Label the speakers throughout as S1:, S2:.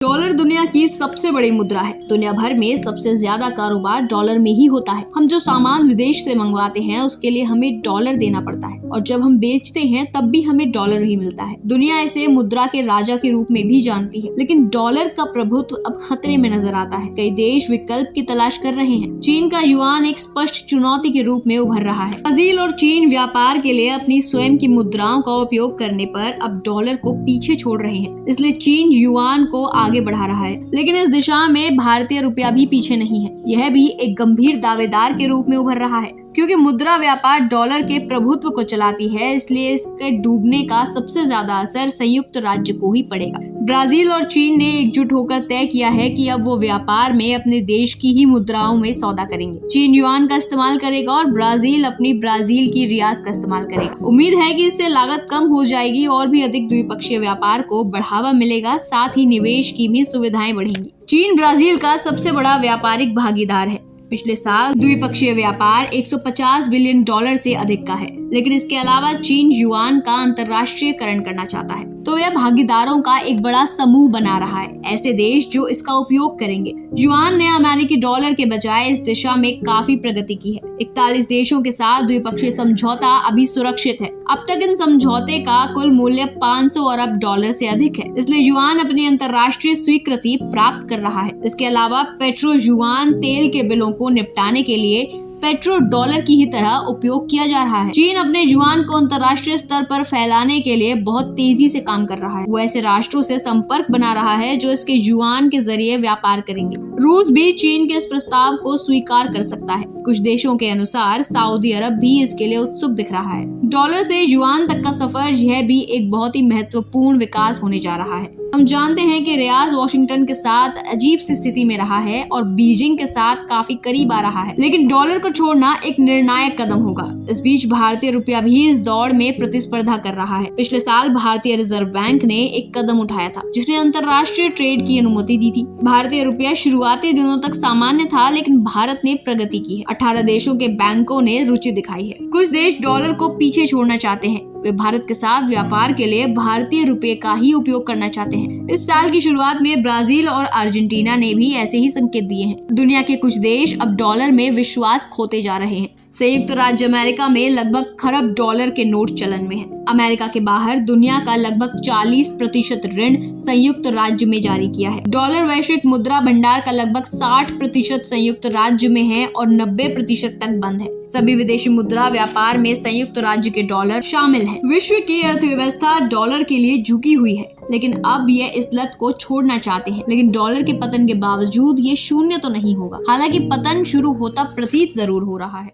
S1: Dollar दुनिया की सबसे बड़ी मुद्रा है। दुनिया भर में सबसे ज्यादा कारोबार डॉलर में ही होता है। हम जो सामान विदेश से मंगवाते हैं उसके लिए हमें डॉलर देना पड़ता है और जब हम बेचते हैं तब भी हमें डॉलर ही मिलता है। दुनिया इसे मुद्रा के राजा के रूप में भी जानती है, लेकिन डॉलर का प्रभुत्व अब खतरे में नजर आता है। कई देश विकल्प की तलाश कर रहे हैं। चीन का युआन एक स्पष्ट चुनौती के रूप में उभर रहा है। ब्राजील और चीन व्यापार के लिए अपनी स्वयं की मुद्राओं का उपयोग करने पर अब डॉलर को पीछे छोड़ रहे हैं, इसलिए चीन युआन को आगे बढ़ा रहा है। लेकिन इस दिशा में भारतीय रुपया भी पीछे नहीं है। यह भी एक गंभीर दावेदार के रूप में उभर रहा है। क्योंकि मुद्रा व्यापार डॉलर के प्रभुत्व को चलाती है, इसलिए इसके डूबने का सबसे ज्यादा असर संयुक्त राज्य को ही पड़ेगा। ब्राजील और चीन ने एकजुट होकर तय किया है कि अब वो व्यापार में अपने देश की ही मुद्राओं में सौदा करेंगे। चीन युआन का इस्तेमाल करेगा और ब्राजील अपनी ब्राजील की रियास का इस्तेमाल करेगा। उम्मीद है कि इससे लागत कम हो जाएगी और भी अधिक द्विपक्षीय व्यापार को बढ़ावा मिलेगा, साथ ही निवेश की भी सुविधाएं बढ़ेंगी। चीन ब्राजील का सबसे बड़ा व्यापारिक भागीदार है। पिछले साल द्विपक्षीय व्यापार 150 बिलियन डॉलर से अधिक का है, लेकिन इसके अलावा चीन युआन का अंतर्राष्ट्रीयकरण करना चाहता है, तो यह भागीदारों का एक बड़ा समूह बना रहा है, ऐसे देश जो इसका उपयोग करेंगे। युआन ने अमेरिकी डॉलर के बजाय इस दिशा में काफी प्रगति की है। 41 देशों के साथ द्विपक्षीय समझौता अभी सुरक्षित है। अब तक इन समझौते का कुल मूल्य 500 अरब डॉलर से अधिक है, इसलिए युआन अपनी अंतर्राष्ट्रीय स्वीकृति प्राप्त कर रहा है। इसके अलावा पेट्रो युआन तेल के बिलों को निपटाने के लिए पेट्रो डॉलर की ही तरह उपयोग किया जा रहा है। चीन अपने युआन को अंतर्राष्ट्रीय स्तर पर फैलाने के लिए बहुत तेजी से काम कर रहा है। वो ऐसे राष्ट्रों से संपर्क बना रहा है जो इसके युआन के जरिए व्यापार करेंगे। रूस भी चीन के इस प्रस्ताव को स्वीकार कर सकता है। कुछ देशों के अनुसार सऊदी अरब भी इसके लिए उत्सुक दिख रहा है। डॉलर से युआन तक का सफर, यह भी एक बहुत ही महत्वपूर्ण विकास होने जा रहा है। हम जानते हैं कि रियाज वॉशिंगटन के साथ अजीब सी स्थिति में रहा है और बीजिंग के साथ काफी करीब आ रहा है, लेकिन डॉलर को छोड़ना एक निर्णायक कदम होगा। इस बीच भारतीय रुपया भी इस दौड़ में प्रतिस्पर्धा कर रहा है। पिछले साल भारतीय रिजर्व बैंक ने एक कदम उठाया था जिसने अंतर्राष्ट्रीय ट्रेड की अनुमति दी थी। भारतीय रुपया शुरुआती दिनों तक सामान्य था, लेकिन भारत ने प्रगति की है। 18 देशों के बैंकों ने रुचि दिखाई है। कुछ देश डॉलर को पीछे छोड़ना चाहते हैं। वे भारत के साथ व्यापार के लिए भारतीय रुपये का ही उपयोग करना चाहते हैं। इस साल की शुरुआत में ब्राजील और अर्जेंटीना ने भी ऐसे ही संकेत दिए हैं। दुनिया के कुछ देश अब डॉलर में विश्वास खोते जा रहे हैं। संयुक्त राज्य अमेरिका में लगभग खरब डॉलर के नोट चलन में है। अमेरिका के बाहर दुनिया का लगभग 40% ऋण संयुक्त राज्य में जारी किया है। डॉलर वैश्विक मुद्रा भंडार का लगभग 60% संयुक्त राज्य में है और 90% तक बंद है। सभी विदेशी मुद्रा व्यापार में संयुक्त राज्य के डॉलर शामिल है। विश्व की अर्थव्यवस्था डॉलर के लिए झुकी हुई है, लेकिन अब ये इस लत को छोड़ना चाहते हैं। लेकिन डॉलर के पतन के बावजूद ये शून्य तो नहीं होगा। हालांकि पतन शुरू होता प्रतीत जरूर हो रहा है।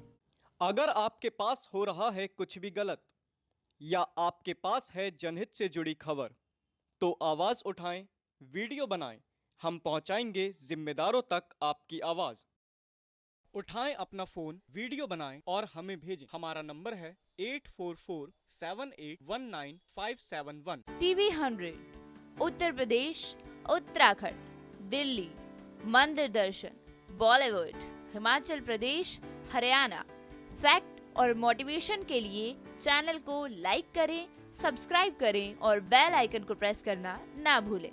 S2: अगर आपके पास हो रहा है कुछ भी गलत या आपके पास है जनहित से जुड़ी खबर, तो आवाज उठाएं, वीडियो बनाएं, हम पहुंचाएंगे जिम्मेदारों तक आपकी आवाज। उठाएं अपना फोन, वीडियो बनाएं और हमें भेजें। हमारा नंबर है 8447819571।
S3: टीवी 100, उत्तर प्रदेश, उत्तराखंड, दिल्ली, मंदिर दर्शन, बॉलीवुड, हिमाचल प्रदेश, हरियाणा। फैक्ट और मोटिवेशन के लिए चैनल को लाइक करें, सब्सक्राइब करें और बेल आइकन को प्रेस करना ना भूलें।